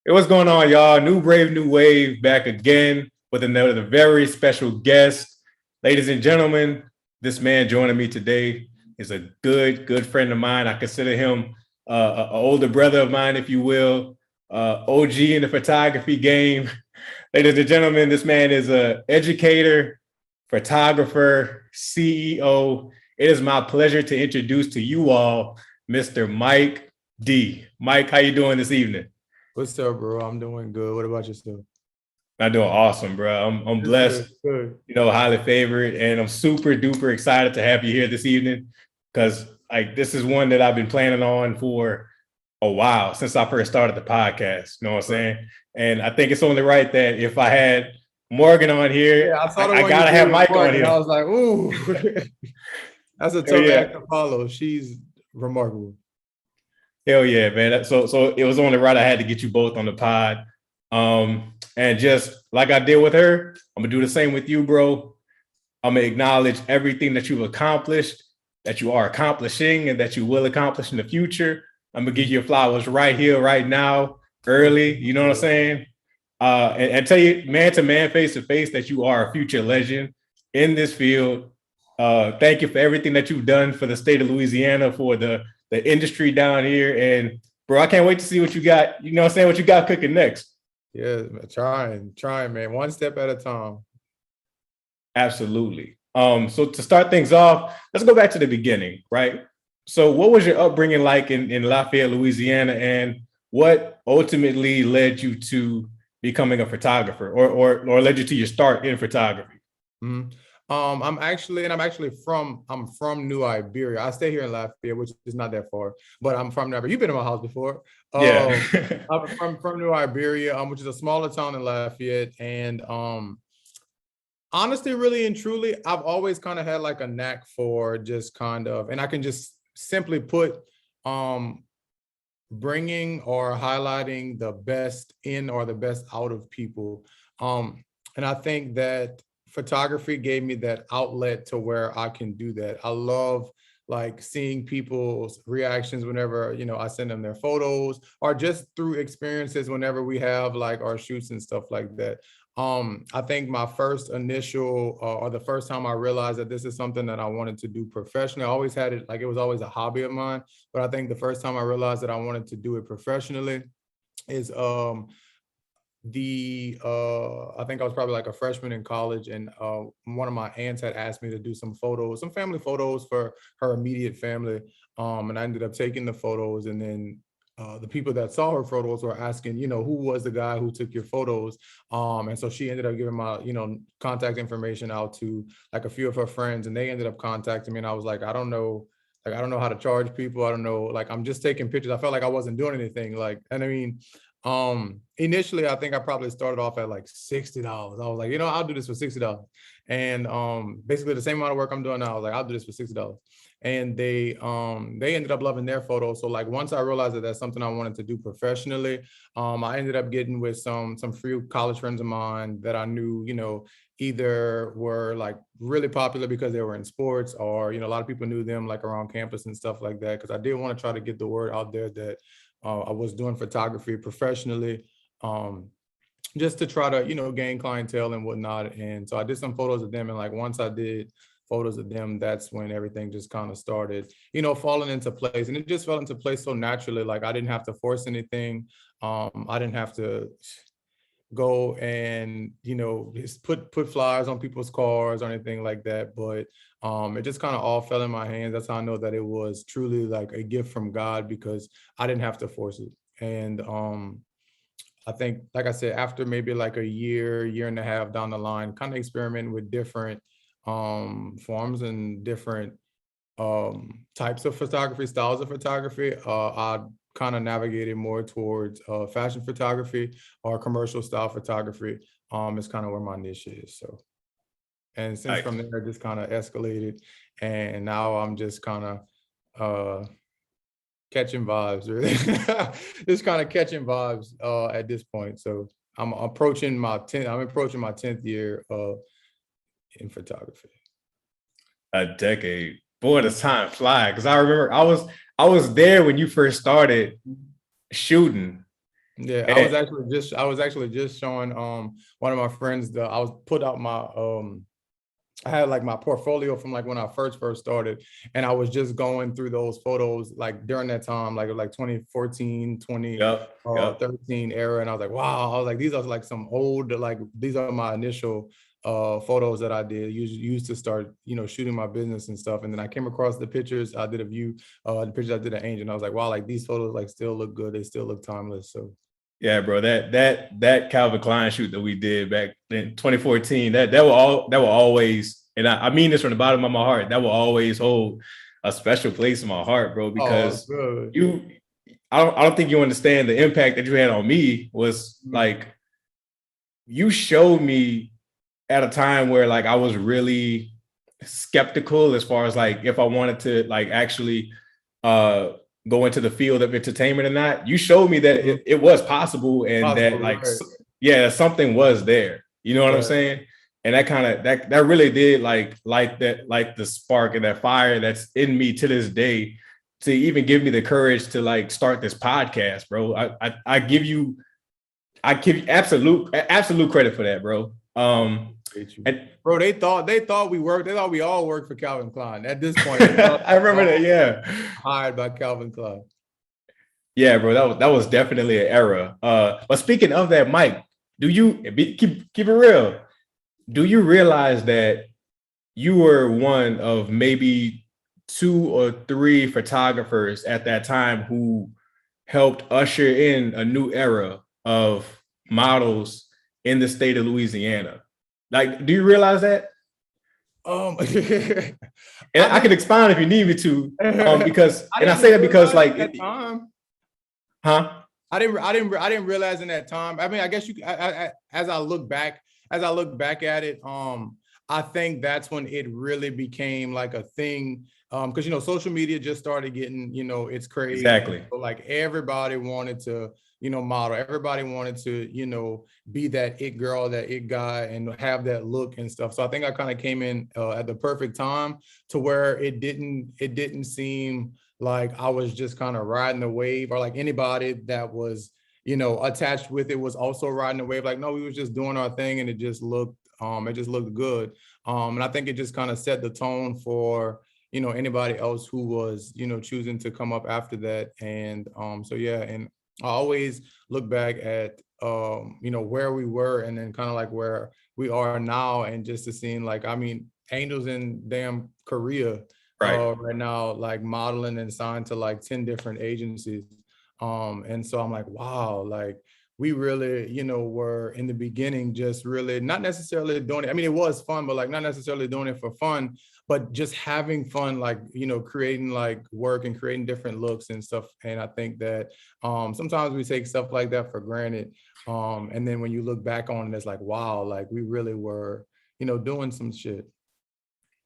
Hey, what's going on, y'all? New Brave, New Wave back again with another very special guest. Ladies and gentlemen, this man joining me today is a good friend of mine. I consider him an older brother of mine, if you will, OG in the photography game. Ladies and gentlemen, this man is an educator, photographer, CEO. It is my pleasure to introduce to you all Mr. Mike D. Mike, how you doing this evening? What's up, bro? I'm doing good. What about yourself? I'm doing awesome, bro. I'm That's blessed, good. Good. highly favored, and I'm super duper excited to have you here this evening because like this is one that I've been planning on for a while since I first started the podcast. You know what I'm saying? And I think it's only right that if I had Morgan on here, Yeah, I saw the I one you gotta did have with Mike Mark, on and I here. was like, ooh, that's a Hell tough yeah, act to follow. She's remarkable. hell yeah, man. So it was only right I had to get you both on the pod. And just like I did with her, I'm gonna do the same with you, bro. I'm gonna acknowledge everything that you've accomplished, that you are accomplishing, and that you will accomplish in the future. I'm gonna give you your flowers right here, right now, early. You know what I'm saying? And tell you, man to man, face to face, that you are a future legend in this field. Thank you for everything that you've done for the state of Louisiana, for the industry down here, and bro, I can't wait to see what you got. You know what I'm saying? What you got cooking next? Yeah, trying, man. One step at a time. Absolutely. So to start things off, let's go back to the beginning, right? So what was your upbringing like in Lafayette, Louisiana, and what ultimately led you to becoming a photographer or led you to your start in photography? Mhm. I'm from New Iberia. I stay here in Lafayette, which is not that far, but I'm from New Iberia. You've been in my house before. Yeah. I'm from New Iberia, which is a smaller town in Lafayette, and honestly, really and truly, I've always kind of had like a knack for just kind of, and I can just simply put, um, bringing or highlighting the best in or the best out of people. And I think that photography gave me that outlet to where I can do that. I love like seeing people's reactions whenever, I send them their photos or just through experiences whenever we have like our shoots and stuff like that. I think my first initial or the first time I realized that this is something that I wanted to do professionally, I always had it like it was always a hobby of mine. But I think the first time I realized that I wanted to do it professionally is the I think I was probably like a freshman in college, and one of my aunts had asked me to do some photos, some family photos for her immediate family. And I ended up taking the photos, and then the people that saw her photos were asking, who was the guy who took your photos? And so she ended up giving my, contact information out to like a few of her friends, and they ended up contacting me. And I was like, I don't know. Like, I don't know how to charge people. I don't know. Like, I'm just taking pictures. I felt like I wasn't doing anything. Like, and I mean, initially, I think I probably started off at like $60. I was like, I'll do this for $60. And basically the same amount of work I'm doing now, I was like, I'll do this for $60. And they ended up loving their photos. So like once I realized that that's something I wanted to do professionally, I ended up getting with some few college friends of mine that I knew, either were like really popular because they were in sports, or a lot of people knew them like around campus and stuff like that. Because I did want to try to get the word out there that I was doing photography professionally, just to try to, gain clientele and whatnot. And so I did some photos of them. And like once I did photos of them, that's when everything just kind of started, falling into place. And it just fell into place so naturally. Like I didn't have to force anything. I didn't have to go and just put flyers on people's cars or anything like that, but it just kind of all fell in my hands. That's how I know that it was truly like a gift from God, because I didn't have to force it. And I think, like I said, after maybe like a year and a half down the line, kind of experimenting with different forms and different types of photography, styles of photography, I kind of navigated more towards fashion photography or commercial style photography. Is kind of where my niche is. So, and since Nice. from there, it just kind of escalated, and now I'm just kind of catching vibes, really. Just kind of catching vibes at this point. So I'm approaching my 10th year in photography. A decade. Boy, does time fly. Because I remember I was there when you first started shooting. Yeah, And, I was actually just showing one of my friends I was put out my I had like my portfolio from like when I first started, and I was just going through those photos like during that time, like 2014, yep, yep. 13 era. And I was like, wow, I was like, these are like some old, like these are my initial photos that I did used to start, shooting my business and stuff. And then I came across the pictures. I did a view, the pictures I did at Angel, and I was like, wow, like these photos like still look good. They still look timeless. So Yeah, bro. That Calvin Klein shoot that we did back in 2014, that will always, and I mean this from the bottom of my heart, that will always hold a special place in my heart, bro, oh, because good. you I don't think you understand the impact that you had on me was like you showed me at a time where like I was really skeptical as far as like if I wanted to like actually uh go into the field of entertainment or not. You showed me that it was possible and that Possible, like right? yeah, something was there. You know what I'm Right. saying? And that kind of that really did like that like the spark and that fire that's in me to this day to even give me the courage to like start this podcast, bro. I give you absolute credit for that, bro. Oh, appreciate you. And Bro, they thought we all worked for Calvin Klein. At this point, they thought I we remember that, all yeah. hired by Calvin Klein. Yeah, bro, that was definitely an era. But speaking of that, Mike, keep it real? Do you realize that you were one of maybe two or three photographers at that time who helped usher in a new era of models in the state of Louisiana? Like, do you realize that? And I I can mean, expound if you need me to, because, I and I didn't say that because, realize like, at that time. huh? I didn't realize in that time. I mean, I guess as I look back, at it, I think that's when it really became like a thing. Because social media just started getting, its craze. Exactly. So like everybody wanted to, model. Everybody wanted to, be that it girl, that it guy, and have that look and stuff. So I think I kind of came in at the perfect time to where it didn't seem like I was just kind of riding the wave, or like anybody that was, attached with it was also riding the wave. Like, no, we was just doing our thing, and it just looked good. And I think it just kind of set the tone for, anybody else who was, choosing to come up after that. And so yeah, and I always look back at where we were, and then kind of like where we are now, and just to seeing like, I mean, Angel's in damn Korea Right. right now, like modeling and signed to like 10 different agencies. And so I'm like, wow, like we really, were in the beginning just really not necessarily doing it. I mean, it was fun, but like not necessarily doing it for fun, but just having fun, like, creating like work and creating different looks and stuff. And I think that sometimes we take stuff like that for granted. And then when you look back on it, it's like, wow, like we really were, doing some shit.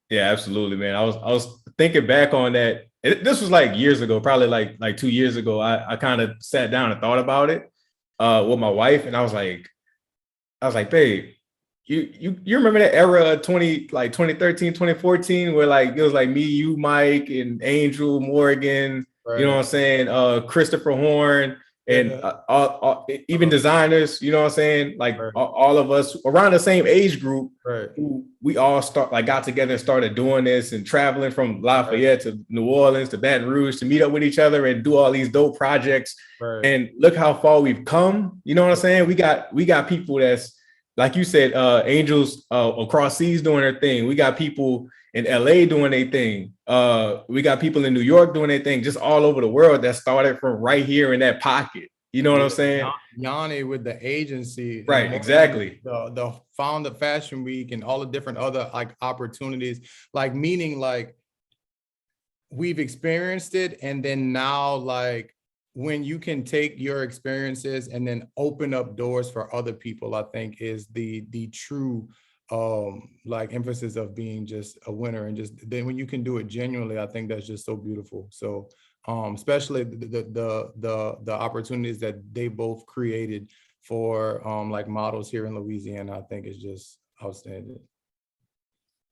Yeah, absolutely, man. I was thinking back on that. This was like years ago, probably like 2 years ago. I kind of sat down and thought about it with my wife, and I was like, babe, you remember that era of 2013, 2014, where like it was like me, you, Mike, and Angel Morgan, you know what Right. I'm saying? Christopher Horn and Yeah. even designers, you know what I'm saying? Like Right. all of us around the same age group Right. who we all got together and started doing this and traveling from Right. Lafayette to New Orleans to Baton Rouge to meet up with each other and do all these dope projects. Right. And look how far we've come. You know what I'm saying? We got people that's like you said, angels across seas doing their thing. We got people in LA doing their thing. We got people in New York doing their thing, just all over the world that started from right here in that pocket. You know what Yeah, I'm saying? Yanni with the agency, and Right, Morgan with exactly. the founder Fashion Week and all the different other like opportunities, like meaning like we've experienced it, and then now like when you can take your experiences and then open up doors for other people, I think is the true like emphasis of being just a winner. And just then when you can do it genuinely, I think that's just so beautiful. So especially the opportunities that they both created for like models here in Louisiana, I think is just outstanding.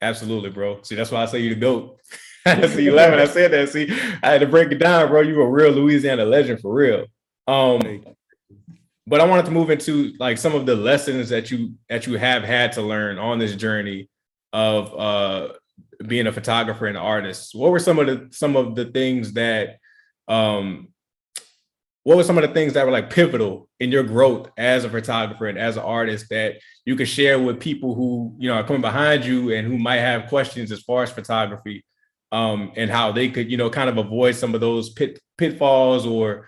Absolutely, bro. See, that's why I say you the GOAT. See, you laughing. I said that. See, I had to break it down, bro. You a real Louisiana legend for real. Um, Thank you. but I wanted to move into like some of the lessons that you have had to learn on this journey of being a photographer and an artist. What were some of the things that um what were some of the things that were like pivotal in your growth as a photographer and as an artist that you could share with people who, you know, are coming behind you and who might have questions as far as photography, and how they could, you know, kind of avoid some of those pitfalls, or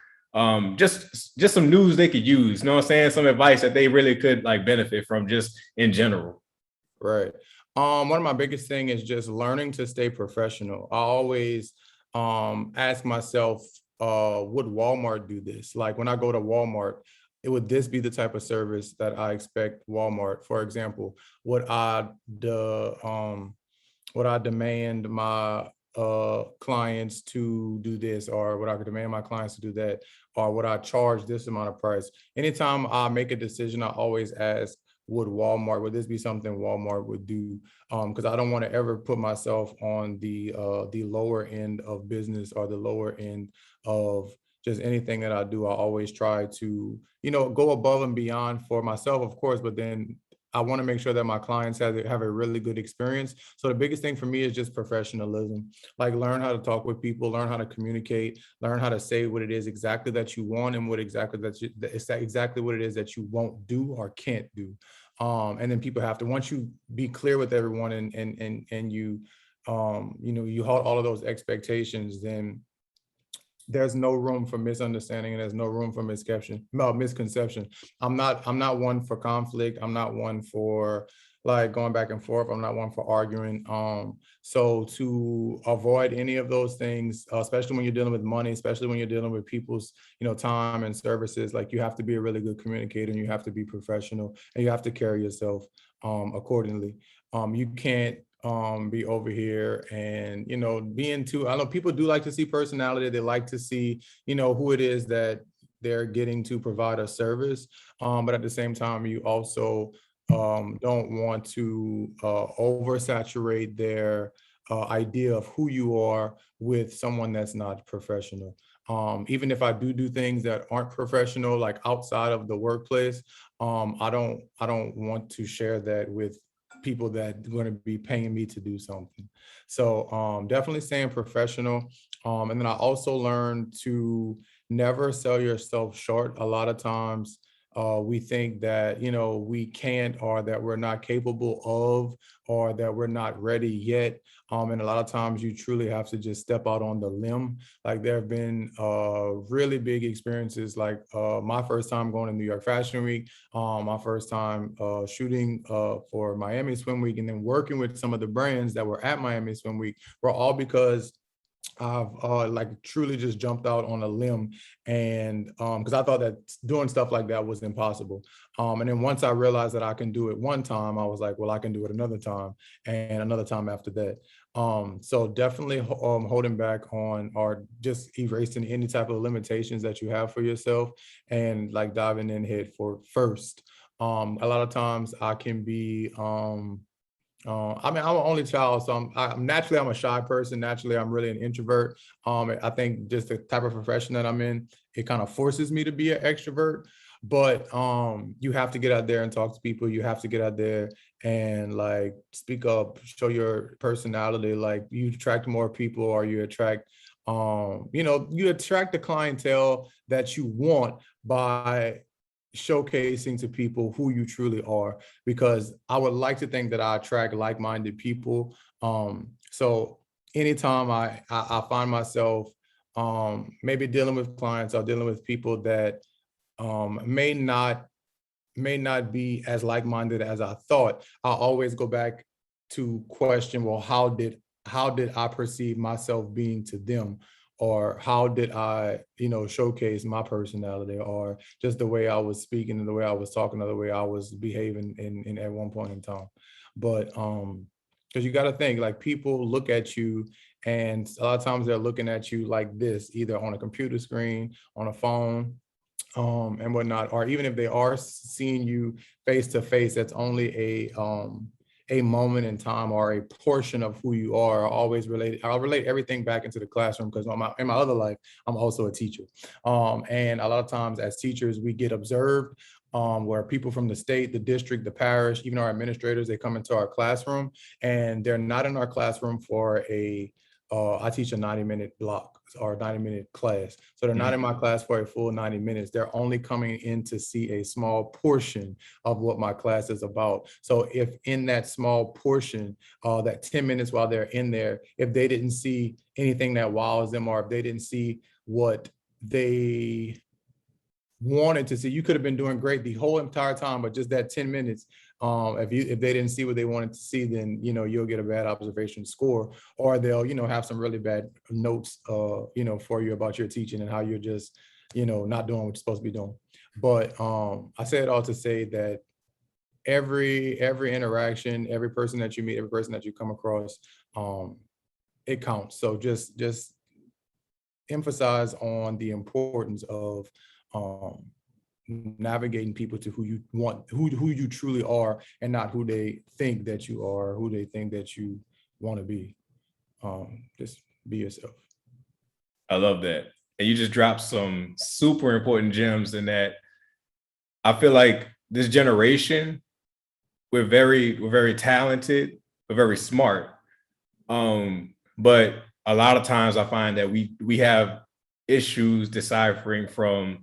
just some news they could use, you know what I'm saying? Some advice that they really could like benefit from just in general. Right. One of my biggest thing is just learning to stay professional. I always ask myself, would Walmart do this? Like when I go to Walmart, would this be the type of service that I expect Walmart? For example, would I demand my clients to do this, or would I demand my clients to do that, or would I charge this amount of price? Anytime I make a decision, I always ask, would this be something Walmart would do? Because I don't want to ever put myself on the lower end of business or the lower end of just anything that I do. I always try to, you know, go above and beyond for myself, of course, but then I want to make sure that my clients have a really good experience. So the biggest thing for me is just professionalism. Like learn how to talk with people, learn how to communicate, learn how to say what it is exactly that you want and what exactly exactly what it is that you won't do or can't do. And then people have to, once you be clear with everyone and you you know, you halt all of those expectations, then there's no room for misunderstanding and there's no room for misconception. I'm not one for conflict. I'm not one for like going back and forth. I'm not one for arguing. So to avoid any of those things, especially when you're dealing with money, especially when you're dealing with people's, you know, time and services, like you have to be a really good communicator and you have to be professional and you have to carry yourself accordingly. You can't be over here and, you know, being too, I know people do like to see personality. They like to see, you know, who it is that they're getting to provide a service. But at the same time, you also don't want to oversaturate their idea of who you are with someone that's not professional. Even if I do things that aren't professional, like outside of the workplace, I don't want to share that with people that are going to be paying me to do something. So definitely staying professional. And then I also learned to never sell yourself short. A lot of times we think that, you know, we can't, or that we're not capable of, or that we're not ready yet. And a lot of times you truly have to just step out on the limb. Like there have been really big experiences, like my first time going to New York Fashion Week, my first time shooting for Miami Swim Week, and then working with some of the brands that were at Miami Swim Week, were all because I've like truly just jumped out on a limb, and because I thought that doing stuff like that was impossible. And then once I realized that I can do it one time, I was like, well, I can do it another time and another time after that. So definitely holding back on, or just erasing any type of limitations that you have for yourself, and like diving in head for first. A lot of times I can be I mean, I'm an only child, so I'm a shy person. Naturally, I'm really an introvert. I think just the type of profession that I'm in, it kind of forces me to be an extrovert. But you have to get out there and talk to people. You have to get out there and like speak up, show your personality. Like you attract more people, or you attract, you know, you attract the clientele that you want by showcasing to people who you truly are, because I would like to think that I attract like-minded people. So anytime I find myself maybe dealing with clients or dealing with people that may not be as like-minded as I thought, I always go back to question, well, how did I perceive myself being to them? Or how did I, you know, showcase my personality, or just the way I was speaking and the way I was talking, or the way I was behaving in at one point in time. But because you got to think, like people look at you, and a lot of times they're looking at you like this, either on a computer screen, on a phone, and whatnot, or even if they are seeing you face to face, that's only a moment in time or a portion of who you are. I'll relate everything back into the classroom because in my other life, I'm also a teacher. And a lot of times as teachers, we get observed where people from the state, the district, the parish, even our administrators, they come into our classroom and they're not in our classroom for I teach a 90-minute block or 90-minute class. So they're not in my class for a full 90 minutes. They're only coming in to see a small portion of what my class is about. So if in that small portion, that 10 minutes while they're in there, if they didn't see anything that wows them, or if they didn't see what they wanted to see, you could have been doing great the whole entire time, but just that 10 minutes, if they didn't see what they wanted to see, then you'll get a bad observation score, or they'll have some really bad notes for you about your teaching and how you're just not doing what you're supposed to be doing. But I say it all to say that every interaction, every person that you meet, every person that you come across, it counts. So just emphasize on the importance of navigating people to who you want, who you truly are, and not who they think that you are, who they think that you want to be. Just be yourself. I love that. And you just dropped some super important gems in that. I feel like this generation, we're very talented, we're very smart. But a lot of times I find that we have issues deciphering from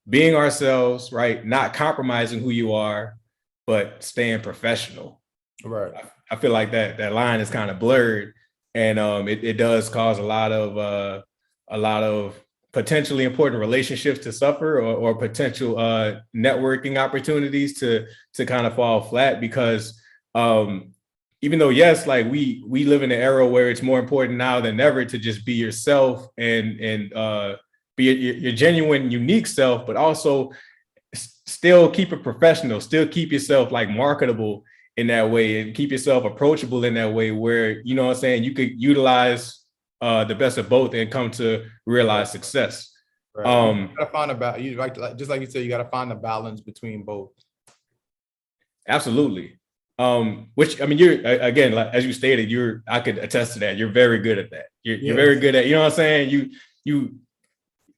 being ourselves, right? Not compromising who you are, but staying professional. Right. I feel like that line is kind of blurred, and it does cause a lot of potentially important relationships to suffer, or potential networking opportunities to kind of fall flat, because even though, yes, like we live in an era where it's more important now than ever to just be yourself and be your genuine, unique self, but also still keep it professional, still keep yourself like marketable in that way, and keep yourself approachable in that way, where, you know what I'm saying, you could utilize the best of both and come to realize success. Right. You gotta find just like you said, you gotta find the balance between both. Absolutely. Which, I mean, you're, again, like, as you stated, I could attest to that. You're very good at that. You're very good at, you know what I'm saying?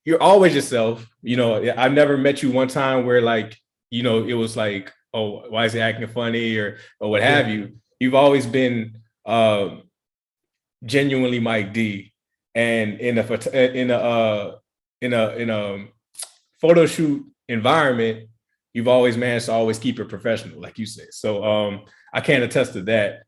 You're always yourself. I've never met you one time where, like, it was like, oh, why is he acting funny or what have you. You've always been genuinely Mike D. And in a photo shoot environment, you've always managed to always keep it professional, like you said. So I can't attest to that.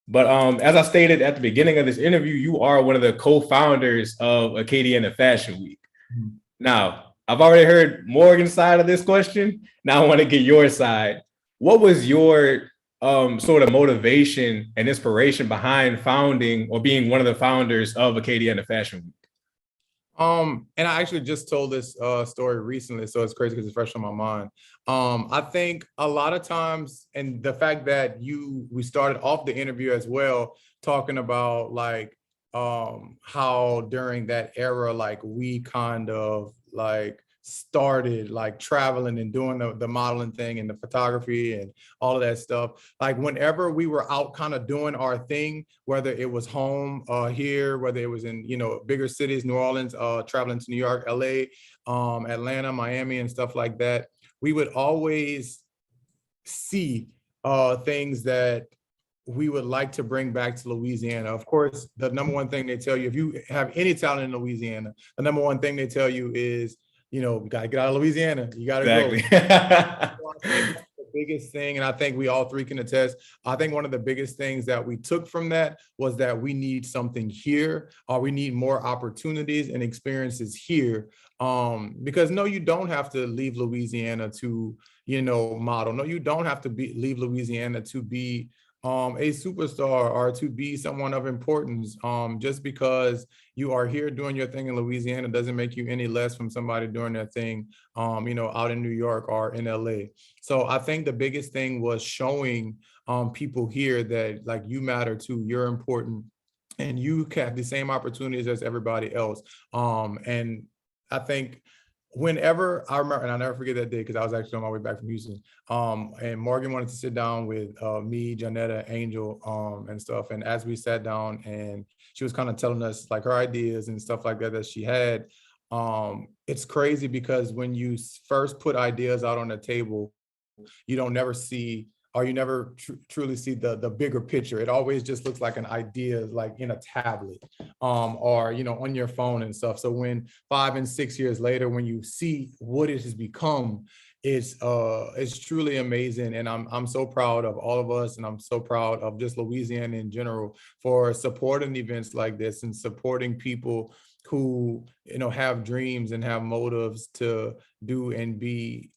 But as I stated at the beginning of this interview, you are one of the co-founders of Acadiana Fashion Week. Mm-hmm. Now, I've already heard Morgan's side of this question. Now I want to get your side. What was your sort of motivation and inspiration behind founding or being one of the founders of Acadiana Fashion Week? And I actually just told this story recently, so it's crazy because it's fresh on my mind. I think a lot of times, and the fact that we started off the interview as well, talking about like how during that era, like we kind of like started like traveling and doing the modeling thing and the photography and all of that stuff. Like whenever we were out kind of doing our thing, whether it was home here, whether it was in bigger cities, New Orleans, traveling to New York, LA, Atlanta, Miami, and stuff like that, we would always see things that we would like to bring back to Louisiana. Of course, the number one thing they tell you, if you have any talent in Louisiana, the number one thing they tell you is, we got to get out of Louisiana. You got to go. The biggest thing, and I think we all three can attest, I think one of the biggest things that we took from that was that we need something here, or we need more opportunities and experiences here. Because no, you don't have to leave Louisiana to, model. No, you don't have to leave Louisiana to be a superstar or to be someone of importance. Just because you are here doing your thing in Louisiana doesn't make you any less from somebody doing their thing, out in New York or in LA. So I think the biggest thing was showing people here that like you matter too, you're important, and you have the same opportunities as everybody else. And I think whenever I remember, and I'll never forget that day because I was actually on my way back from Houston. And Morgan wanted to sit down with me, Janetta, Angel, and stuff. And as we sat down, and she was kind of telling us like her ideas and stuff like that that she had. It's crazy because when you first put ideas out on the table, you don't never see, or you never truly see the bigger picture. It always just looks like an idea, like in a tablet, or on your phone and stuff. So when 5 and 6 years later, when you see what it has become, it's truly amazing. And I'm so proud of all of us, and I'm so proud of just Louisiana in general for supporting events like this and supporting people who have dreams and have motives to do and be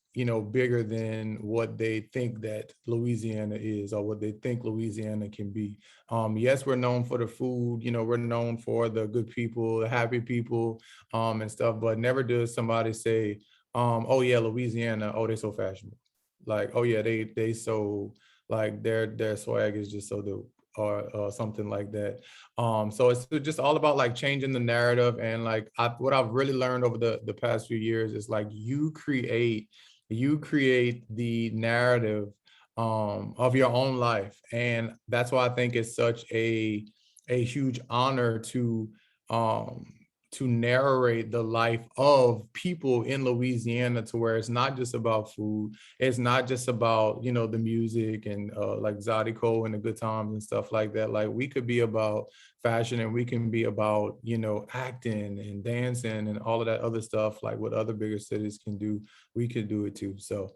bigger than what they think that Louisiana is, or what they think Louisiana can be. Yes, we're known for the food, we're known for the good people, the happy people, and stuff, but never does somebody say, oh yeah, Louisiana, oh, they're so fashionable. Like, oh yeah, they so, like their swag is just so dope, or something like that. So it's just all about like changing the narrative. And like what I've really learned over the past few years is like you create the narrative of your own life. And that's why I think it's such a huge honor to narrate the life of people in Louisiana, to where it's not just about food. It's not just about, the music and like Zydeco and the good times and stuff like that. Like we could be about fashion, and we can be about, acting and dancing and all of that other stuff, like what other bigger cities can do, we could do it too. So,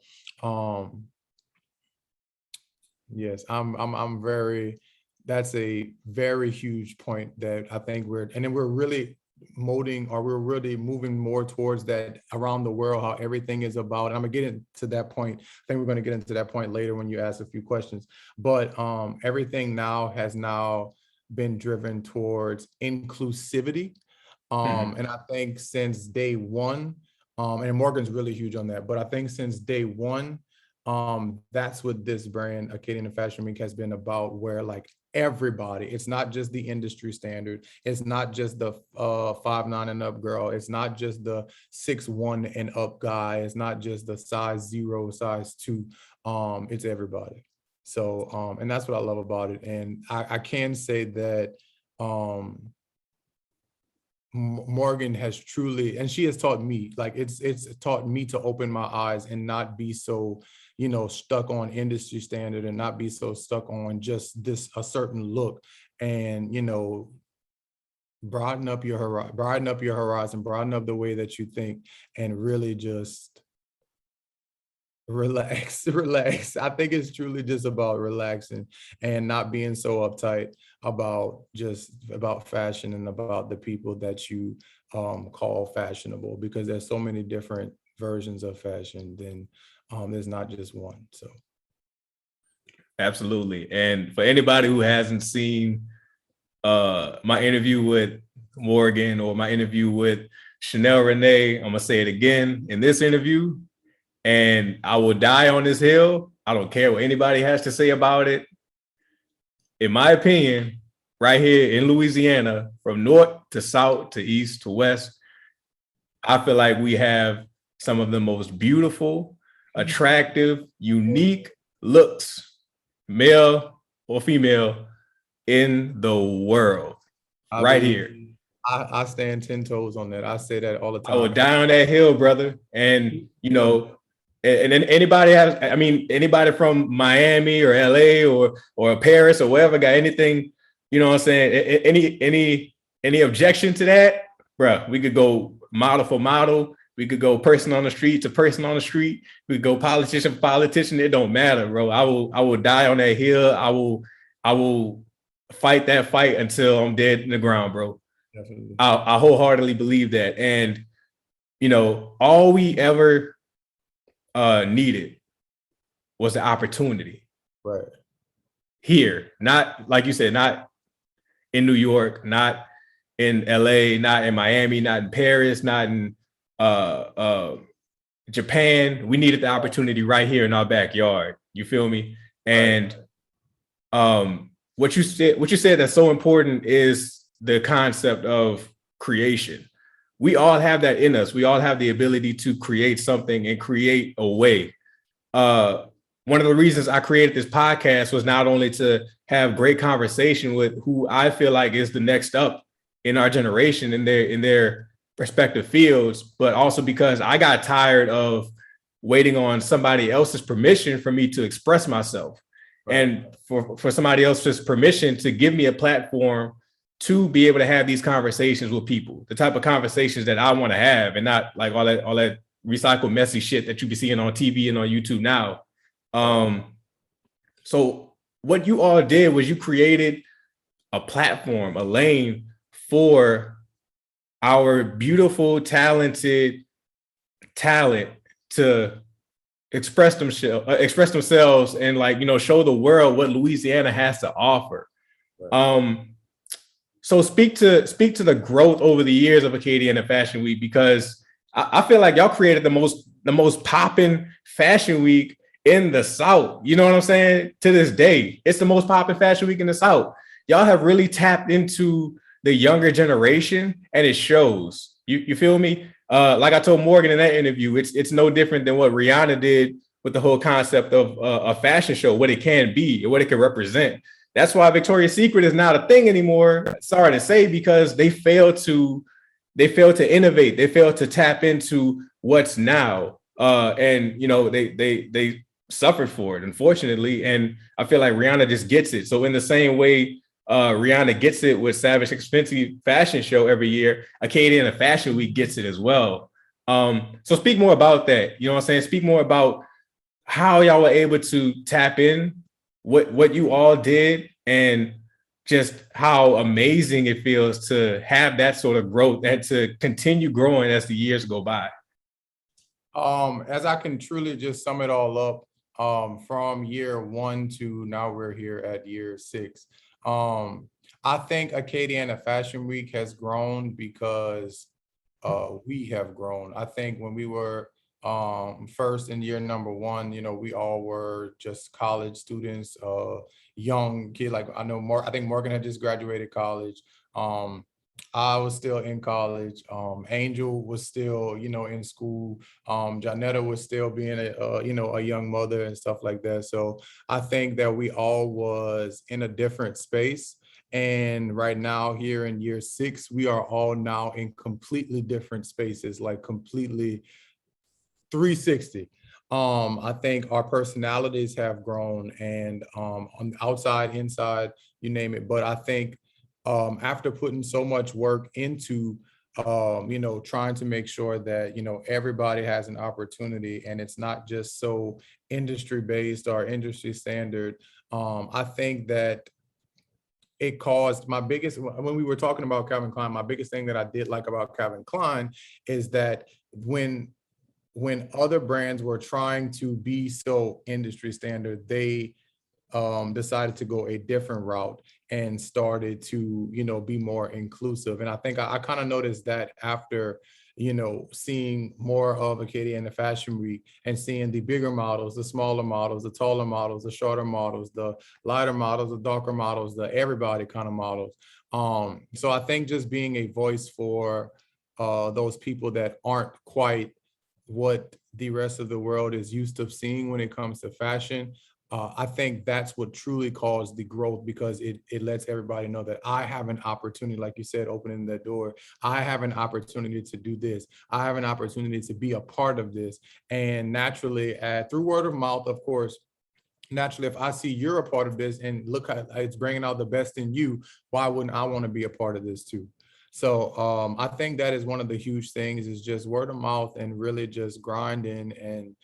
yes, I'm very, that's a very huge point that I think we're really we're really moving more towards that around the world, how everything is about. And I'm gonna get into that point. I think we're gonna get into that point later when you ask a few questions. But everything now has been driven towards inclusivity. And I think since day one, and Morgan's really huge on that, but I think since day one, that's what this brand, Acadiana Fashion Week, has been about, where like everybody, it's not just the industry standard, it's not just the 5'9" and up girl, it's not just the 6'1" and up guy, it's not just the size 0, size 2, it's everybody. So and that's what I love about it. And I can say that Morgan has truly, and she has taught me, like it's taught me to open my eyes and not be so, stuck on industry standard, and not be so stuck on just a certain look, and, broaden up your horizon, broaden up the way that you think, and really just relax. I think it's truly just about relaxing and not being so uptight about fashion and about the people that you call fashionable, because there's so many different versions of fashion. Then there's not just one. So Absolutely. And for anybody who hasn't seen my interview with Morgan or my interview with Chanel Renee, I'm gonna say it again in this interview, and I will die on this hill. I don't care what anybody has to say about it. In my opinion, right here in Louisiana, from north to south to east to west, I feel like we have some of the most beautiful, attractive, unique looks, male or female, in the world. Right here. I stand 10 toes on that. I say that all the time. I will die on that hill, brother. And and then anybody from Miami or LA or Paris or wherever got anything, what I'm saying? Any objection to that, bro? We could go model for model. We could go person on the street to person on the street. We could go politician for politician. It don't matter, bro. I will die on that hill. I will fight that fight until I'm dead in the ground, bro. Definitely. I wholeheartedly believe that. And all we ever needed was the opportunity. Right. Here, not like you said, not in New York, not in LA, not in Miami, not in Paris, not in Japan. We needed the opportunity right here in our backyard. You feel me? And what you said that's so important is the concept of creation. we all have that in us. We all have the ability to create something and create a way. One of the reasons I created this podcast was not only to have great conversation with who I feel like is the next up in our generation in their respective fields, but also because I got tired of waiting on somebody else's permission for me to express myself. Right. And for somebody else's permission to give me a platform to be able to have these conversations with people, the type of conversations that I want to have, and not like all that recycled messy shit that you be seeing on TV and on YouTube now. So what you all did was you created a platform, a lane for our beautiful, talented talent to express themselves and, like, you know, show the world what Louisiana has to offer. Right. So speak to the growth over the years of Acadiana Fashion Week, because I feel like y'all created the most popping fashion week in the South. You know what I'm saying? To this day, it's the most popping fashion week in the South. Y'all have really tapped into the younger generation, and it shows. You feel me? Like I told Morgan in that interview, it's no different than what Rihanna did with the whole concept of a fashion show, what it can be and what it can represent. That's why Victoria's Secret is not a thing anymore. Sorry to say, because they failed to innovate. They failed to tap into what's now. And you know, they suffered for it, unfortunately. And I feel like Rihanna just gets it. So in the same way Rihanna gets it with Savage Expensive Fashion Show every year, Acadiana Fashion Week gets it as well. So speak more about that. You know what I'm saying? Speak more about how y'all were able to tap in, what you all did, and just how amazing it feels to have that sort of growth and to continue growing as the years go by. As I can truly just sum it all up, from year 1 to now we're here at year 6. I think Acadiana Fashion Week has grown because we have grown. I think when we were first in year number 1, you know, we all were just college students, young kid. Like I think Morgan had just graduated college. I was still in college. Angel was still, you know, in school. Janetta was still being a young mother and stuff like that. So I think that we all was in a different space. And right now, here in year 6, we are all now in completely different spaces, like completely 360. I think our personalities have grown, and on the outside, inside, you name it. But I think after putting so much work into you know, trying to make sure that, you know, everybody has an opportunity and it's not just so industry based or industry standard, I think that it caused my biggest, when we were talking about Calvin Klein, my biggest thing that I did like about Calvin Klein is that when other brands were trying to be so industry standard, they decided to go a different route and started to, you know, be more inclusive. And I think I kind of noticed that after, you know, seeing more of Acadiana Fashion Week and seeing the bigger models, the smaller models, the taller models, the shorter models, the lighter models, the darker models, the everybody kind of models. So I think just being a voice for those people that aren't quite what the rest of the world is used to seeing when it comes to fashion, I think that's what truly caused the growth, because it lets everybody know that I have an opportunity, like you said, opening the door. I have an opportunity to do this. I have an opportunity to be a part of this. And naturally, through word of mouth, of course, naturally, if I see you're a part of this and look how it's bringing out the best in you, why wouldn't I want to be a part of this too? So I think that is one of the huge things, is just word of mouth and really just grinding and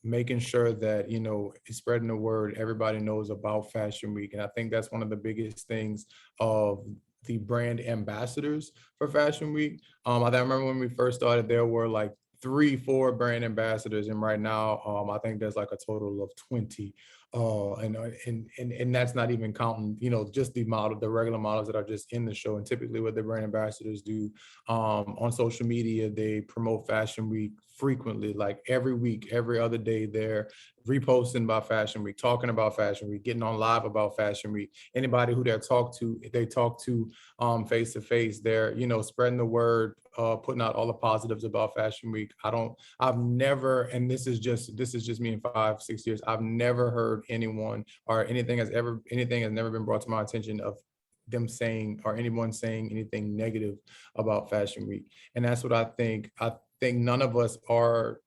making sure that, you know, spreading the word, everybody knows about Fashion Week. And I think that's one of the biggest things of the brand ambassadors for Fashion Week. I remember when we first started, there were like 3-4 brand ambassadors, and right now I think there's like a total of 20. And that's not even counting, you know, just the regular models that are just in the show. And typically what the brand ambassadors do on social media, they promote Fashion Week frequently, like every week, every other day. They're reposting about Fashion Week, talking about Fashion Week, getting on live about Fashion Week. Anybody who they talk to face to face. They're, spreading the word, putting out all the positives about Fashion Week. I've never, and this is just me in 5-6 years, I've never heard anyone or anything has never been brought to my attention of them saying or anyone saying anything negative about Fashion Week. And that's what I think. I think none of us are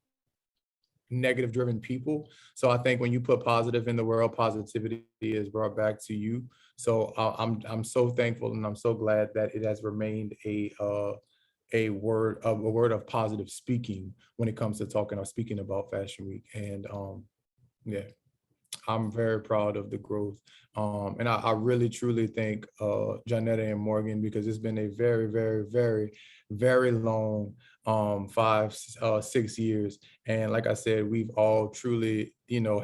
negative driven people. So I think when you put positive in the world, positivity is brought back to you. So I'm so thankful and I'm so glad that it has remained a word of positive speaking when it comes to talking or speaking about Fashion Week. And yeah, I'm very proud of the growth. And I really truly thank Janetta and Morgan, because it's been a very, very, very, very long 5-6 years. And like I said, we've all truly,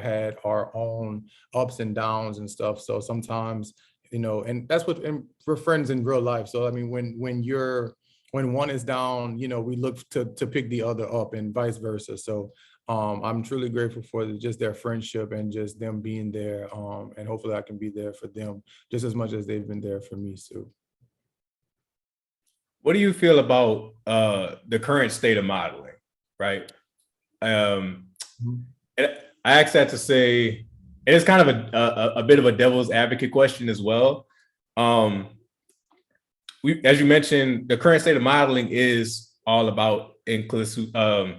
had our own ups and downs and stuff. So sometimes, and that's what, and we're friends in real life. So I mean, when one is down, we look to pick the other up and vice versa. So I'm truly grateful for just their friendship and just them being there. And hopefully I can be there for them just as much as they've been there for me. So. What do you feel about the current state of modeling, right? And I asked that to say, and it's kind of a bit of a devil's advocate question as well. As you mentioned, the current state of modeling is all about inclusivity.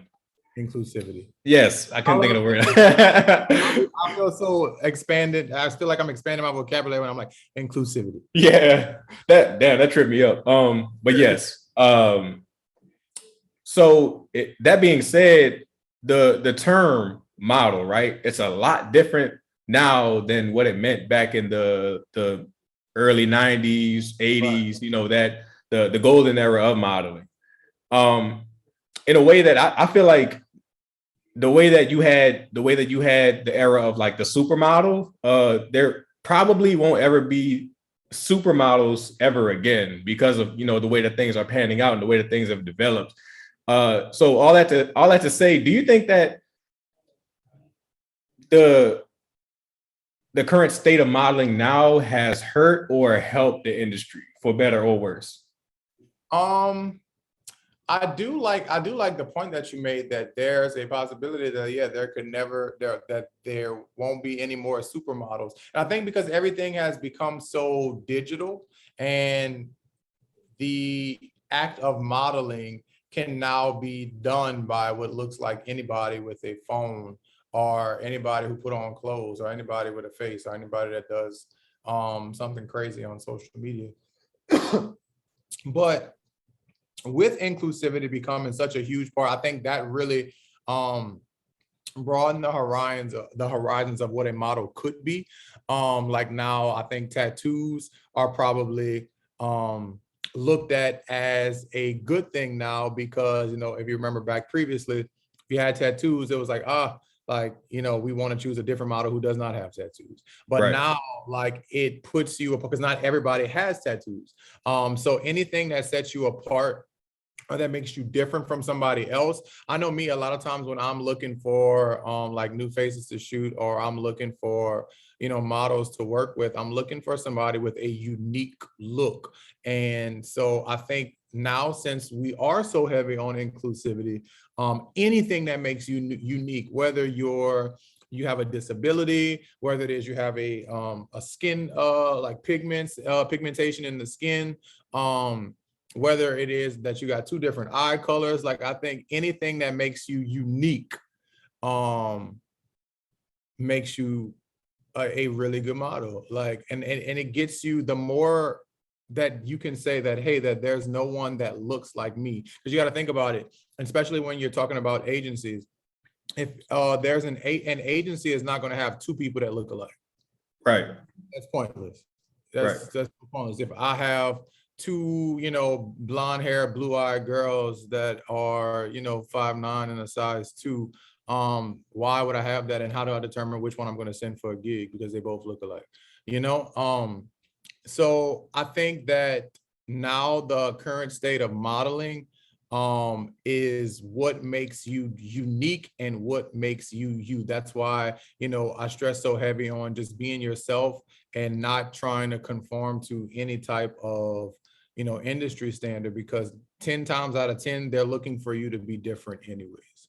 Yes, I couldn't think of the word. I feel so expanded. I feel like I'm expanding my vocabulary when I'm like inclusivity. Yeah, that tripped me up. But yes. So that being said, the term model, right? It's a lot different now than what it meant back in the early 90s, 80s, right. That the golden era of modeling. In a way that I feel like the way that you had the era of like the supermodel, there probably won't ever be supermodels ever again because of the way that things are panning out and the way that things have developed. So all that to say, do you think that the current state of modeling now has hurt or helped the industry for better or worse? I do like the point that you made, that there's a possibility that there won't be any more supermodels. And I think because everything has become so digital, and the act of modeling can now be done by what looks like anybody with a phone, or anybody who put on clothes, or anybody with a face, or anybody that does something crazy on social media. But with inclusivity becoming such a huge part, I think that really broaden the horizons of what a model could be. Like now, I think tattoos are probably looked at as a good thing now, because if you remember back previously, if you had tattoos, it was like we want to choose a different model who does not have tattoos. But right now, like, it puts you up, because not everybody has tattoos. So anything that sets you apart or that makes you different from somebody else. I know me, a lot of times when I'm looking for like new faces to shoot, or I'm looking for models to work with, I'm looking for somebody with a unique look. And so I think now, since we are so heavy on inclusivity, anything that makes you unique, whether you have a disability, whether it is you have a skin like pigmentation in the skin, whether it is that you got two different eye colors, like, I think anything that makes you unique makes you a really good model. Like, and it gets you, the more that you can say that, hey, that there's no one that looks like me. Because you got to think about it, especially when you're talking about agencies. If there's an agency is not going to have two people that look alike. Right. That's pointless. That's pointless. If I have two, blonde hair, blue-eyed girls that are, 5'9" and a size 2, why would I have that? And how do I determine which one I'm going to send for a gig? Because they both look alike, so I think that now the current state of modeling is what makes you unique and what makes you you. That's why, I stress so heavy on just being yourself and not trying to conform to any type of, industry standard, because 10 times out of 10, they're looking for you to be different anyways.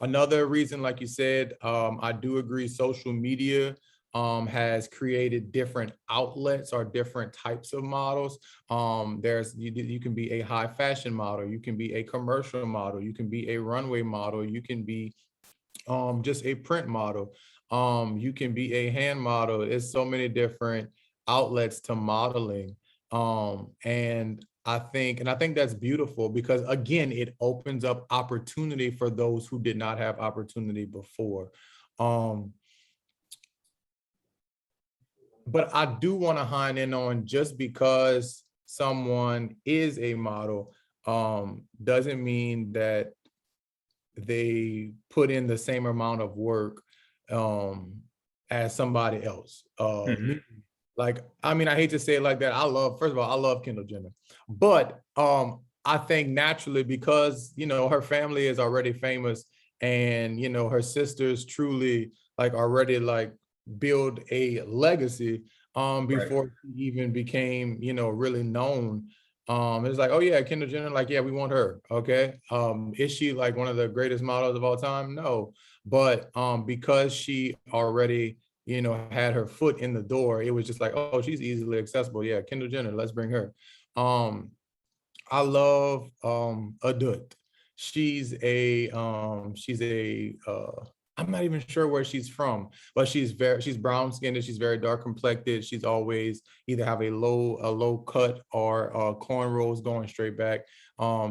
Another reason, like you said, I do agree, social media has created different outlets or different types of models. You can be a high fashion model, you can be a commercial model, you can be a runway model, you can be just a print model, you can be a hand model. There's so many different outlets to modeling. And I think that's beautiful, because again, it opens up opportunity for those who did not have opportunity before. Um, but I do want to hone in on, just because someone is a model, doesn't mean that they put in the same amount of work as somebody else. Mhm. Like, I mean, I hate to say it like that. First of all, I love Kendall Jenner, but I think naturally, because her family is already famous, and her sisters truly like already like build a legacy Right. before she even became really known. It's like, oh yeah, Kendall Jenner, like, yeah, we want her. Okay. Is she like one of the greatest models of all time? No. But because she already had her foot in the door, it was just like, oh, she's easily accessible. Yeah, Kendall Jenner, let's bring her. Um, I love Adut. She's a I'm not even sure where she's from, but she's brown skinned and she's very dark complected. She's always either have a low cut or cornrows going straight back.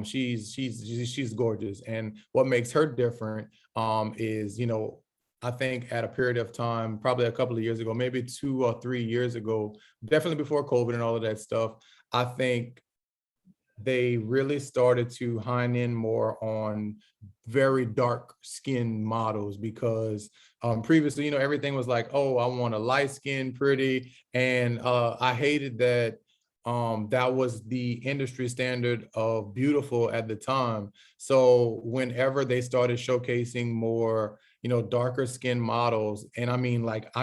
She's gorgeous, and what makes her different is, I think at a period of time, probably a couple of years ago, maybe 2 or 3 years ago, definitely before COVID and all of that stuff, I think they really started to hone in more on very dark skinned models, because previously, everything was like, oh, I want a light skin, pretty. And I hated that that was the industry standard of beautiful at the time. So whenever they started showcasing more, darker skin models, and I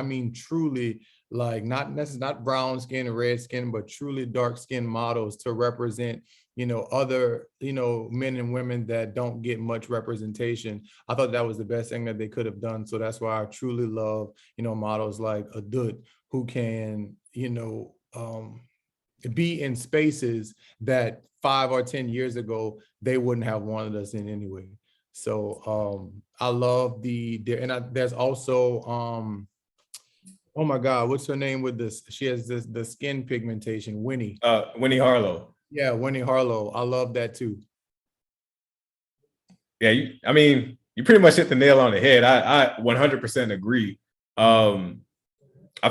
mean truly, like, not necessarily not brown skin and red skin, but truly dark skin models to represent other, men and women that don't get much representation. I thought that was the best thing that they could have done. So that's why I truly love, models like Adut, who can, be in spaces that 5 or 10 years ago they wouldn't have wanted us in anyway. So I love there's also oh my God, what's her name with this? She has the skin pigmentation, Winnie. Winnie Harlow. Yeah, Winnie Harlow. I love that too. Yeah, I mean, you pretty much hit the nail on the head. I 100% agree. I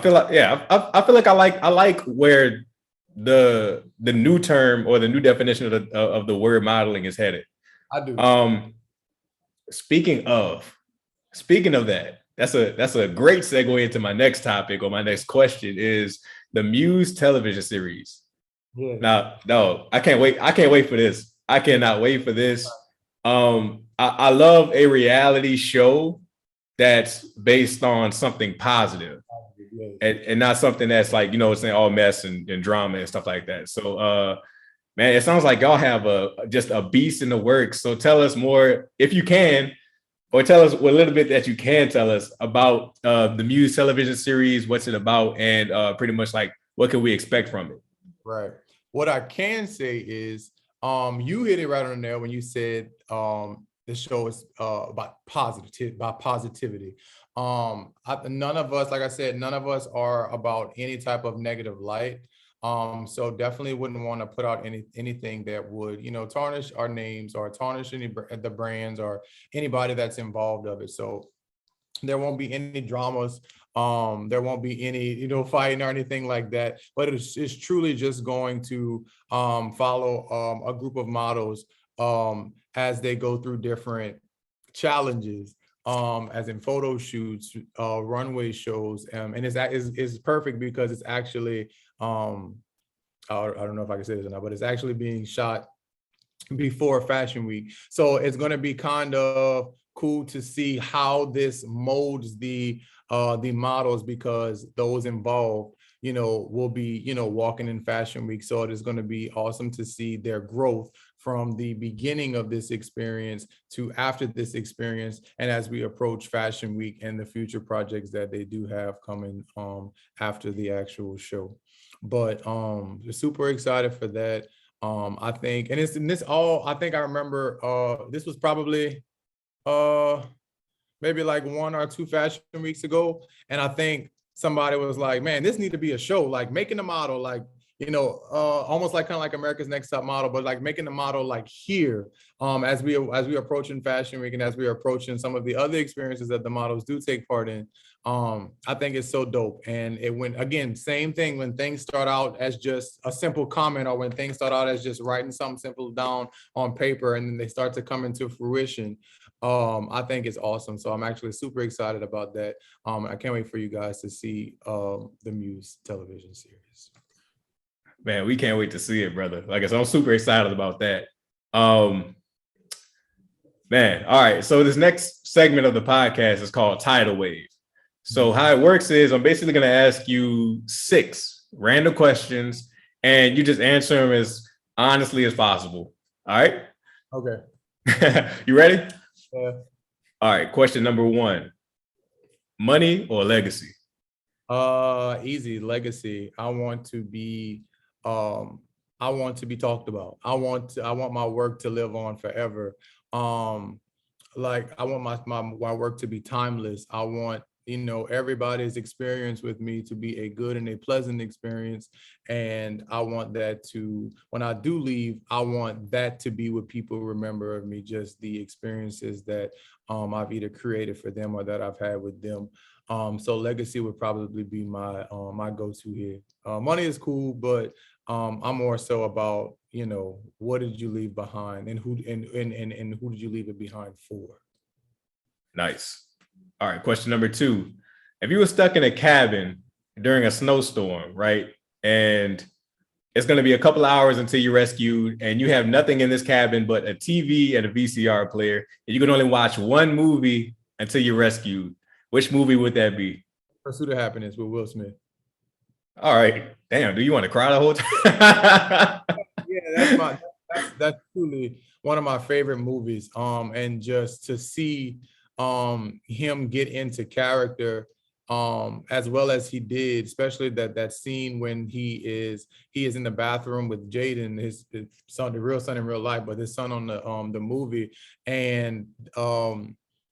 feel like, yeah, I feel like I like where the new term or the new definition of the word modeling is headed. I do. Speaking of speaking of that, that's a great segue into my next topic, or my next question is the Muse television series. Yeah. Now, no, I can't wait. I can't wait for this. I cannot wait for this. I love a reality show that's based on something positive, and not something that's like, saying all mess and drama and stuff like that. So man, it sounds like y'all have just a beast in the works. So tell us more, if you can, or tell us a little bit that you can tell us about the Muse television series, what's it about, and pretty much like what can we expect from it. Right. What I can say is, you hit it right on there when you said the show is about positivity. None of us, like I said, none of us are about any type of negative light. So definitely wouldn't want to put out anything that would, tarnish our names or tarnish the brands or anybody that's involved of it. So there won't be any dramas. There won't be any, fighting or anything like that. But it's truly just going to follow a group of models as they go through different challenges, as in photo shoots, runway shows, and it's perfect because it's actually I don't know if I can say this or not, but it's actually being shot before Fashion Week. So it's going to be kind of cool to see how this molds the models, because those involved, will be, walking in Fashion Week. So it is going to be awesome to see their growth from the beginning of this experience to after this experience, and as we approach Fashion Week and the future projects that they do have coming after the actual show. But super excited for that. I think, and it's in this all, I think I remember this was probably maybe like 1 or 2 Fashion Weeks ago. And I think somebody was like, man, this need to be a show, like making the model, like, almost like kind of like America's Next Top Model, but like making the model like here, as we approaching Fashion Week and as we are approaching some of the other experiences that the models do take part in. I think it's so dope. And it went, again, same thing, when things start out as just a simple comment, or when things start out as just writing something simple down on paper, and then they start to come into fruition. I think it's awesome. So I'm actually super excited about that. I can't wait for you guys to see the Muse television series. Man, we can't wait to see it, brother. Like I said, I'm super excited about that. Man, all right. So this next segment of the podcast is called Tidal Wave. So how it works is I'm basically going to ask you 6 random questions, and you just answer them as honestly as possible. All right? Okay. You ready? Yeah. All right. Question number 1: money or legacy? Easy. Legacy. I want to be talked about. I want my work to live on forever. Like I want my work to be timeless. I want, everybody's experience with me to be a good and a pleasant experience. And I want that to, when I do leave, I want that to be what people remember of me, just the experiences that I've either created for them or that I've had with them. So legacy would probably be my my go-to here. Money is cool, but I'm more so about, what did you leave behind, and who did you leave it behind for? Nice. All right. Question number 2: if you were stuck in a cabin during a snowstorm, right, and it's going to be a couple of hours until you're rescued, and you have nothing in this cabin but a TV and a VCR player, and you can only watch one movie until you're rescued, which movie would that be? Pursuit of Happiness with Will Smith. All right. Damn, do you want to cry the whole time? Yeah, that's truly one of my favorite movies. And just to see him get into character as well as he did, especially that scene when he is in the bathroom with Jaden, his son, the real son in real life, but his son on the movie, and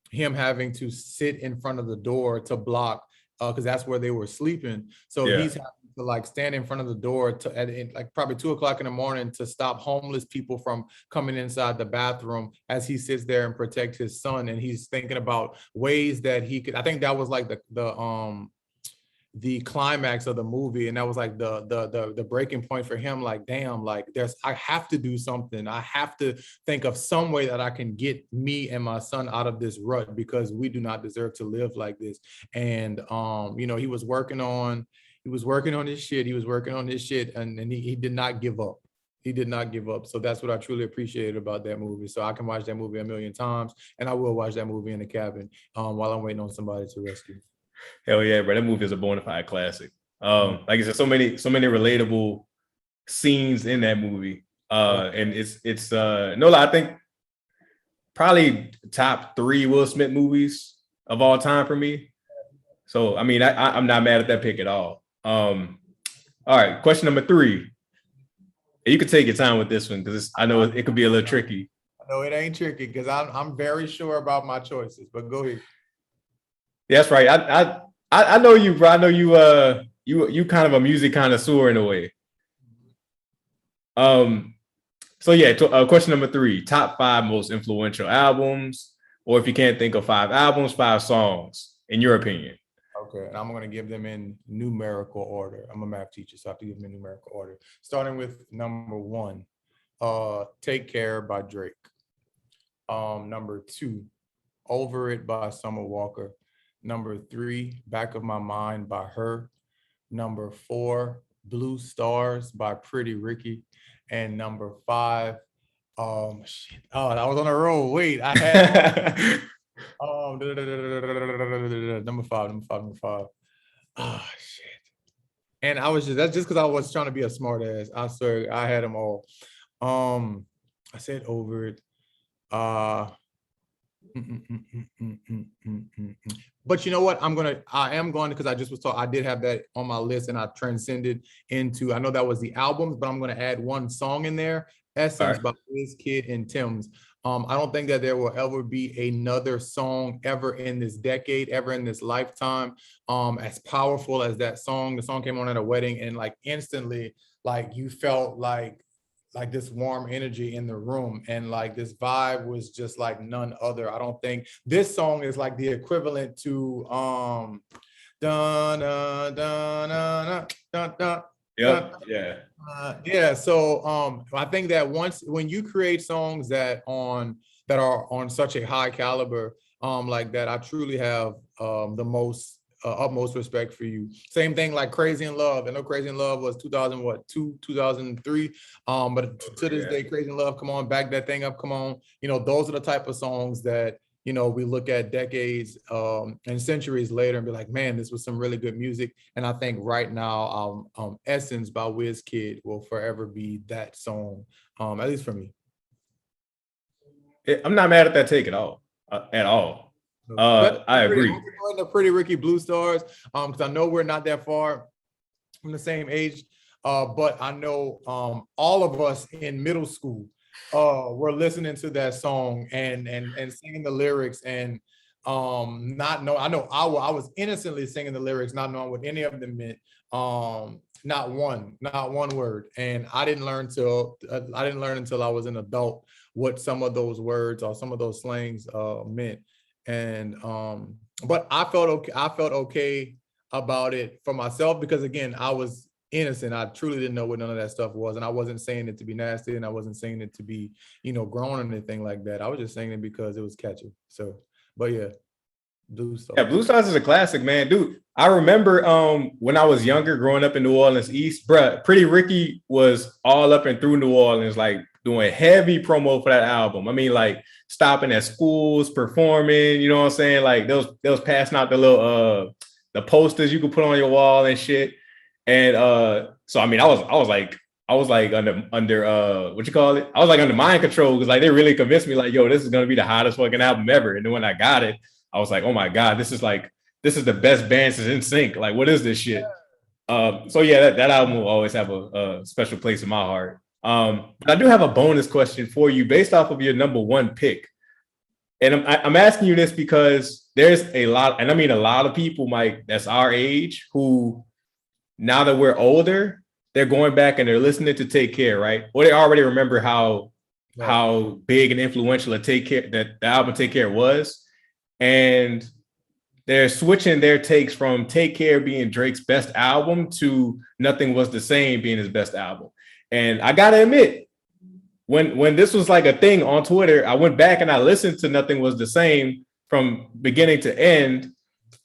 him having to sit in front of the door to block, because that's where they were sleeping. So Yeah. he's having to like stand in front of the door at like probably 2 o'clock in the morning to stop homeless people from coming inside the bathroom, as he sits there and protect his son. And he's thinking about ways that he could, I think that was like the climax of the movie, and that was like the breaking point for him. Like, damn, like I have to do something. I have to think of some way that I can get me and my son out of this rut, because we do not deserve to live like this. And he was working on his shit. He was working on his shit, and he did not give up. He did not give up. So that's what I truly appreciated about that movie. So I can watch that movie 1,000,000 times, and I will watch that movie in the cabin while I'm waiting on somebody to rescue. Hell yeah, bro. That movie is a bona fide classic. Like I said, so many relatable scenes in that movie. And it's no lie, I think probably top 3 Will Smith movies of all time for me. So I mean, I'm not mad at that pick at all. All right, question number 3. You can take your time with this one, because I know it could be a little tricky. No, it ain't tricky, because I'm very sure about my choices. But go ahead. Yeah, that's right. I know you, bro. I know you kind of a music connoisseur in a way. So yeah, question number 3: top 5 most influential albums, or if you can't think of 5 albums, 5 songs, in your opinion. Okay, and I'm going to give them in numerical order. I'm a math teacher, so I have to give them in numerical order. Starting with number 1, Take Care by Drake. Number 2, Over It by Summer Walker. Number 3, Back of My Mind by Her. Number 4, Blue Stars by Pretty Ricky. And number 5, Shit. Oh, I was on a roll. Wait, I had number five, number five, number five. Oh shit. And I was just that's just because I was trying to be a smart ass. I swear I had them all. Um, I said over it. Uh But you know what? I am going because I just was told I did have that on my list and I transcended into, I know that was the albums, but I'm going to add one song in there, All Essence right. by Kid and Tim's. I don't think that there will ever be another song ever in this decade, ever in this lifetime, as powerful as that song. The song came on at a wedding and like instantly, like you felt like this warm energy in the room and like this vibe was just like none other. I don't think this song is like the equivalent to dun, dun, dun, dun, dun, dun, dun, Yep. Yeah. yeah. So I think that when you create songs that are on such a high caliber, like that, I truly have the most utmost respect for you. Same thing like Crazy in Love. I know Crazy in Love was 2000, what, 2003. But to this Yeah. day, Crazy in Love, come on, back that thing up, come on. You know, those are the type of songs that, you know, we look at decades and centuries later and be like, man, this was some really good music. And I think right now, Essence by Kid will forever be that song, at least for me. I'm not mad at that take at all. At all. I agree. The Pretty Ricky Blue Stars, because I know we're not that far from the same age, but I know all of us in middle school were listening to that song and singing the lyrics and not know. I was innocently singing the lyrics, not knowing what any of them meant. Not one word, and I didn't learn until I was an adult what some of those words or some of those slangs meant. And but I felt okay about it for myself because again, I was innocent. I truly didn't know what none of that stuff was. And I wasn't saying it to be nasty and I wasn't saying it to be, you know, grown or anything like that. I was just saying it because it was catchy. So, but yeah, Blue Stars. Yeah, Blue Stars is a classic, man. Dude, I remember when I was younger, growing up in New Orleans East, bruh, Pretty Ricky was all up and through New Orleans, like doing heavy promo for that album. I mean, like stopping at schools, performing, you know what I'm saying? Like they was passing out the little the posters you could put on your wall and shit. And so I mean, I was like under what you call it? I was like under mind control because like they really convinced me, like, yo, this is gonna be the hottest fucking album ever. And then when I got it, I was like, oh my God, this is the best band since NSYNC. Like, what is this shit? So yeah, that album will always have a special place in my heart. But I do have a bonus question for you based off of your number one pick. And I'm asking you this because there's a lot, and I mean a lot of people, Mike, that's our age who now that we're older, they're going back and they're listening to Take Care, right? Or they already remember how big and influential that the album Take Care was. And they're switching their takes from Take Care being Drake's best album to Nothing Was the Same being his best album. And I gotta admit, when this was like a thing on Twitter, I went back and I listened to Nothing Was the Same from beginning to end.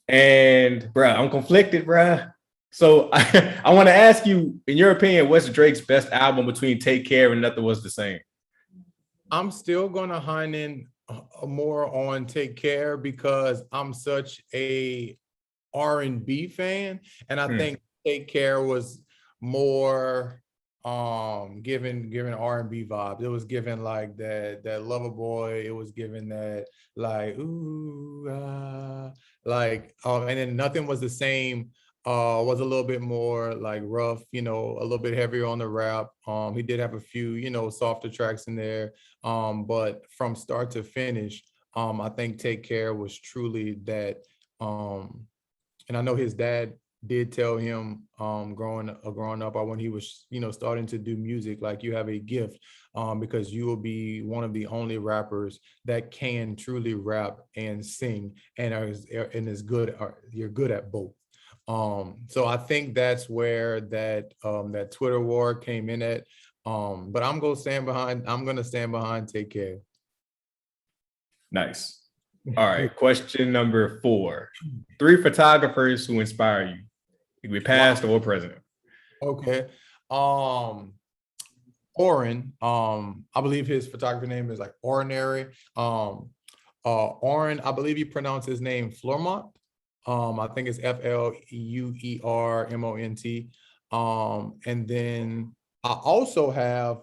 And bruh, I'm conflicted, bruh. So I want to ask you, in your opinion, what's Drake's best album between Take Care and Nothing Was the Same? I'm still gonna hone in more on Take Care because I'm such a R&B fan, and I think Take Care was more given R&B vibes. It was given like that Lover Boy. It was given that like ooh like and then Nothing Was the Same. Was a little bit more like rough, you know, a little bit heavier on the rap. He did have a few, you know, softer tracks in there. But from start to finish, I think Take Care was truly that. And I know his dad did tell him growing up or when he was, you know, starting to do music, like you have a gift because you will be one of the only rappers that can truly rap and sing and is good. You're good at both. So I think that's where that Twitter war came in at. But I'm gonna stand behind Take Care. Nice. All right. Question number 4. 3 photographers who inspire you. It could be past or present. Okay. Oren. I believe his photography name is like Ordinary. Oren, I believe you pronounce his name Flormont. I think it's Fluermont. And then I also have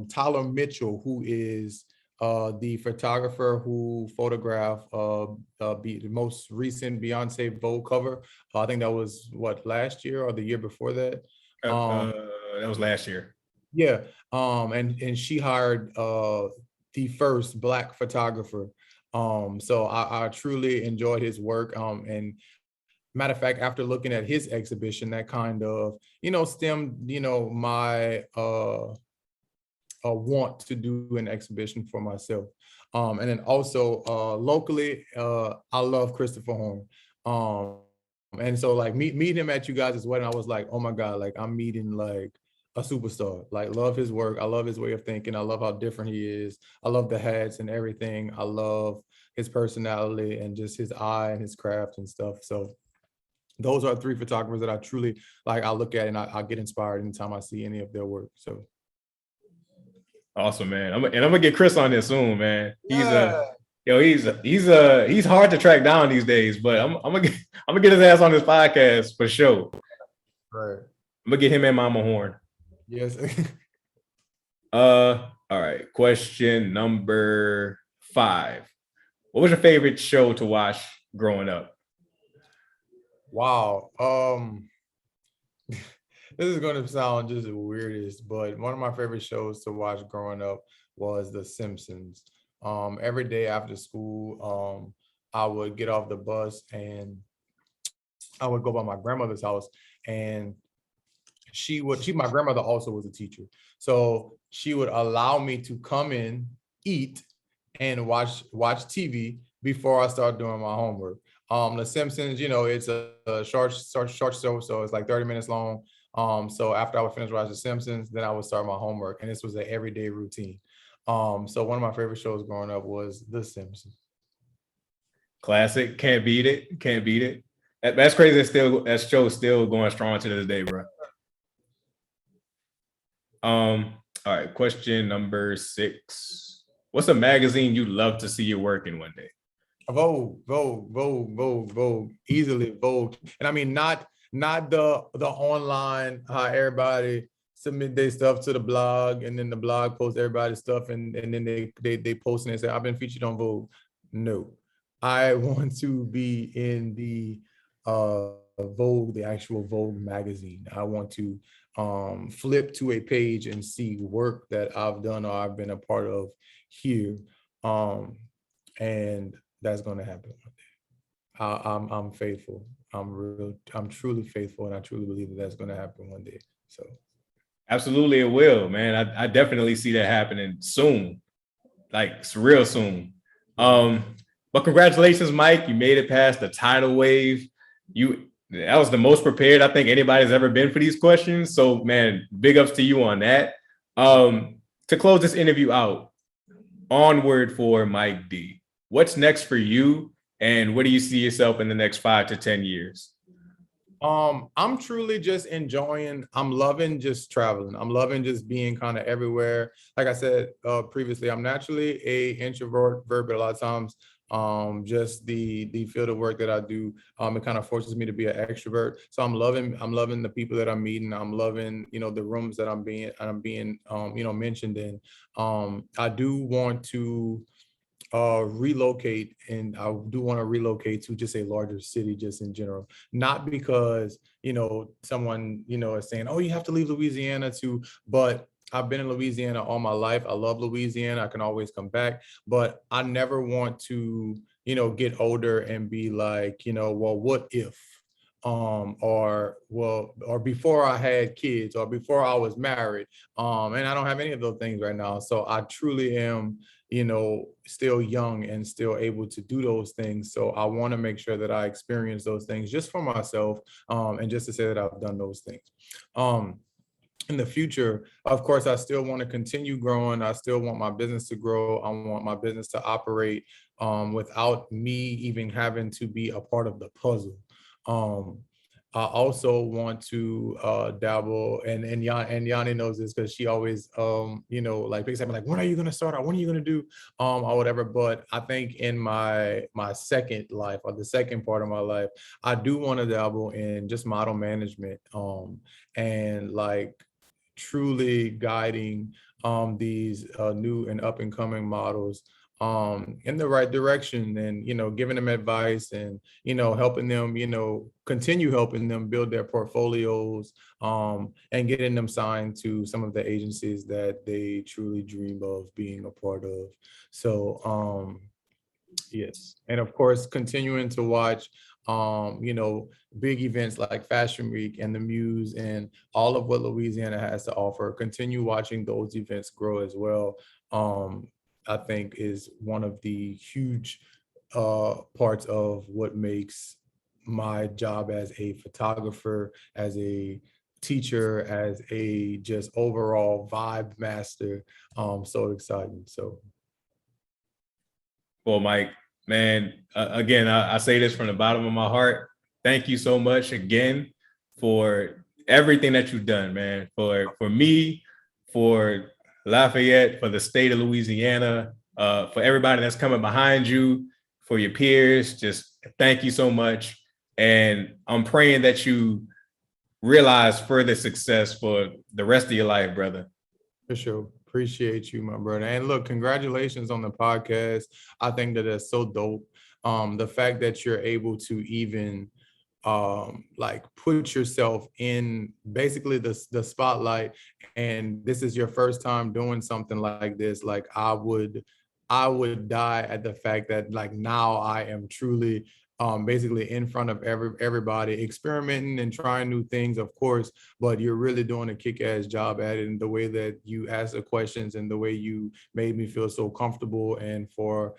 Tyler Mitchell, who is the photographer who photographed the most recent Beyonce Vogue cover. I think that was what, last year or the year before that. Um, That was last year. yeah, and she hired the first Black photographer. So I truly enjoyed his work. And matter of fact, after looking at his exhibition, that kind of, stemmed, my want to do an exhibition for myself. And then also locally, I love Christopher Horn. And so like meeting him at you guys' wedding, I was like, oh my God, like I'm meeting like a superstar. Like, love his work. I love his way of thinking. I love how different he is. I love the hats and everything. I love his personality and just his eye and his craft and stuff. So those are three photographers that I truly like. I look at and I get inspired anytime I see any of their work. So Awesome, man. I'm gonna get Chris on this soon, man. yeah. He's hard to track down these days, but I'm gonna get his ass on this podcast for sure. Right. I'm gonna get him and Mama Horn. Yes. All right. Question number 5. What was your favorite show to watch growing up? Wow. This is going to sound just the weirdest, but one of my favorite shows to watch growing up was The Simpsons. Every day after school, I would get off the bus and I would go by my grandmother's house, and my grandmother also was a teacher. So she would allow me to come in, eat, and watch TV before I start doing my homework. The Simpsons, it's a short show, so it's like 30 minutes long. So after I would finish watching The Simpsons, then I would start my homework, and this was an everyday routine. So one of my favorite shows growing up was The Simpsons. Classic. Can't beat it. Can't beat it. That's crazy. That show's still going strong to this day, bro. All right. Question number 6. What's a magazine you love to see your work in one day? Vogue, easily Vogue. And I mean, not the online, how everybody submit their stuff to the blog and then the blog posts everybody's stuff and then they post and they say, I've been featured on Vogue. No, I want to be in the Vogue, the actual Vogue magazine. I want to flip to a page and see work that I've done or I've been a part of here. And that's going to happen one day. I'm faithful. I'm truly faithful, and I truly believe that that's going to happen one day. So, absolutely, it will, man. I definitely see that happening soon, like real soon. But congratulations, Mike. You made it past the tidal wave. That was the most prepared I think anybody's ever been for these questions. So, man, big ups to you on that. To close this interview out, onward for Mike D. What's next for you, and where do you see yourself in the next 5 to 10 years? I'm truly just I'm loving just traveling. I'm loving just being kind of everywhere. Like I said previously, I'm naturally a introvert, but a lot of times just the field of work that I do, it kind of forces me to be an extrovert. So I'm loving the people that I'm meeting. I'm loving, the rooms that I'm being mentioned in. I do want to relocate, and I do want to relocate to just a larger city just in general, not because someone is saying, oh, you have to leave Louisiana but I've been in Louisiana all my life. I love Louisiana. I can always come back, but I never want to get older and be like, well, what if or before I had kids or before I was married, and I don't have any of those things right now. So I truly am still young and still able to do those things. So I want to make sure that I experience those things just for myself, and just to say that I've done those things. In the future, of course, I still want to continue growing. I still want my business to grow. I want my business to operate without me even having to be a part of the puzzle. I also want to dabble, and Yanni knows this because she always like picks up like, when are you gonna start out? When are you gonna do or whatever? But I think in my second life, or the second part of my life, I do want to dabble in just model management and like truly guiding these new and up and coming models in the right direction, and giving them advice, and helping them, continue helping them build their portfolios, and getting them signed to some of the agencies that they truly dream of being a part of. So yes, and of course continuing to watch big events like Fashion Week and the Muse and all of what Louisiana has to offer. Continue watching those events grow as well. I think is one of the huge parts of what makes my job as a photographer, as a teacher, as a just overall vibe master, so exciting. So Well, Mike, man, again, I say this from the bottom of my heart. Thank you so much again for everything that you've done, man, for me, for Lafayette, for the state of Louisiana, for everybody that's coming behind you, for your peers. Just thank you so much. And I'm praying that you realize further success for the rest of your life, brother. for sure. Appreciate you, my brother. And look, congratulations on the podcast. I think that is so dope. The fact that you're able to even like put yourself in basically the spotlight, and this is your first time doing something like this. Like I would die at the fact that like now I am truly basically in front of everybody, experimenting and trying new things, of course, but you're really doing a kick-ass job at it. And the way that you ask the questions and the way you made me feel so comfortable, and for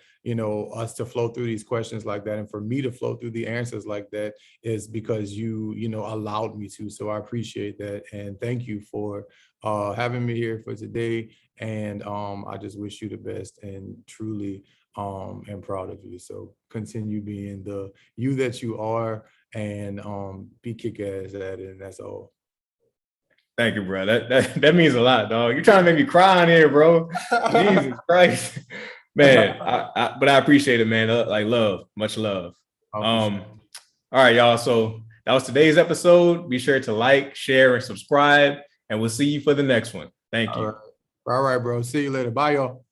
us to flow through these questions like that, and for me to flow through the answers like that, is because you allowed me to. So I appreciate that, and thank you for having me here for today. And I just wish you the best, and truly am proud of you. So continue being the you that you are, and be kick-ass at it, and that's all. Thank you, bro. That means a lot, dog. You're trying to make me cry in here, bro. Jesus Christ, man. But I appreciate it, man. Like love, much love. Oh, All sure. right, y'all. So that was today's episode. Be sure to like, share, and subscribe, and we'll see you for the next one. Thank you. All right, bro. See you later. Bye, y'all.